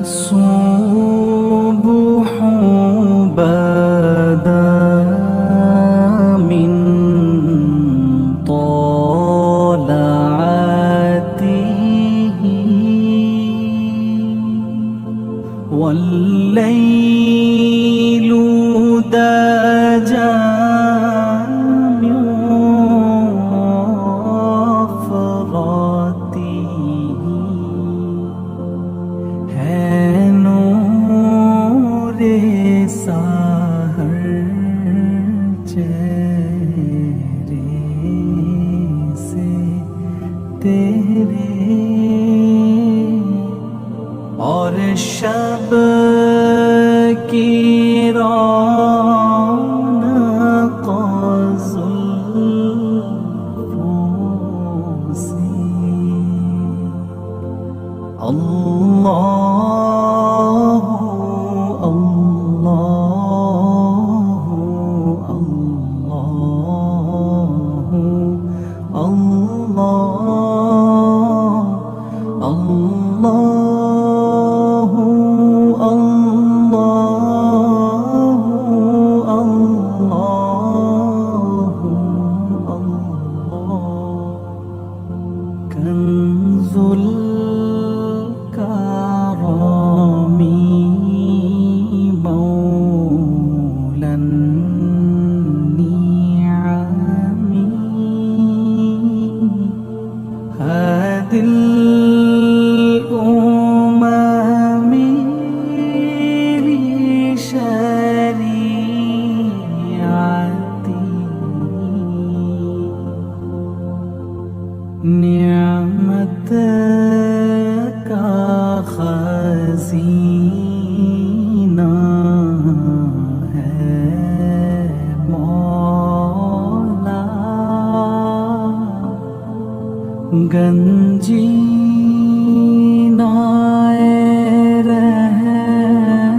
الصبح بدا من طلعته والليل دجى من غفرته है नूर सहर चेहरे से तेरे और शब की रौनक जुल्फों से अल्लाह अल्लाह अल्लाह अल्लाह अल्लाह कंजुल करमी मौलन नियामी हदिल उम्मी शरीअती नियामत का खज़ीना है मौला गंजीना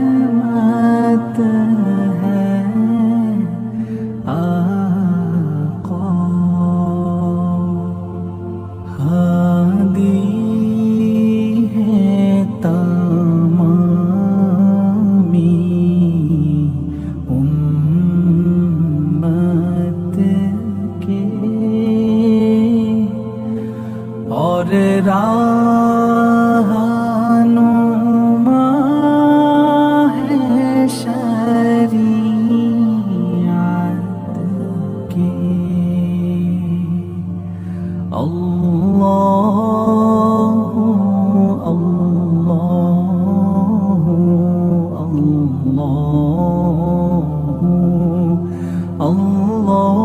रहमत है आका हादी है तमामी उम्मत के और रहनुमा है शरीअत के अल्लाह अल्लाह अल्लाह अल्लाह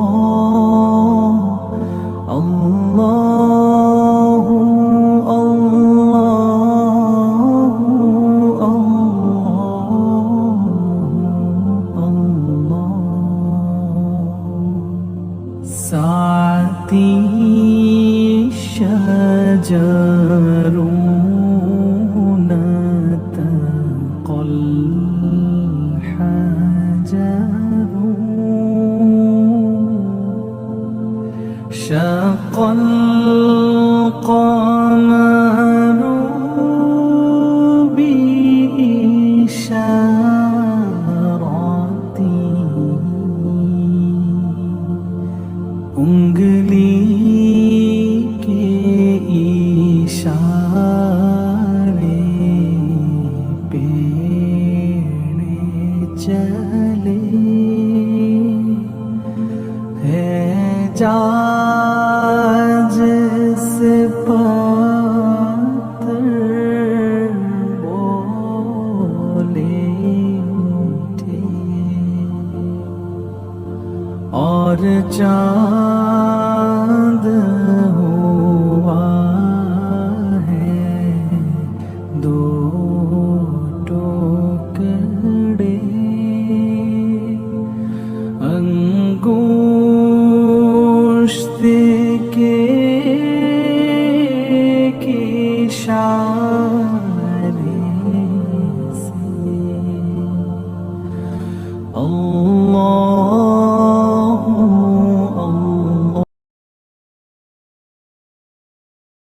अल्लाह साती शजरून तक़ल हजरू शक़ल क़मरू बिइशारती उंगली के इशारे पेड़ चले है जाज से पत्थर बोले उठे और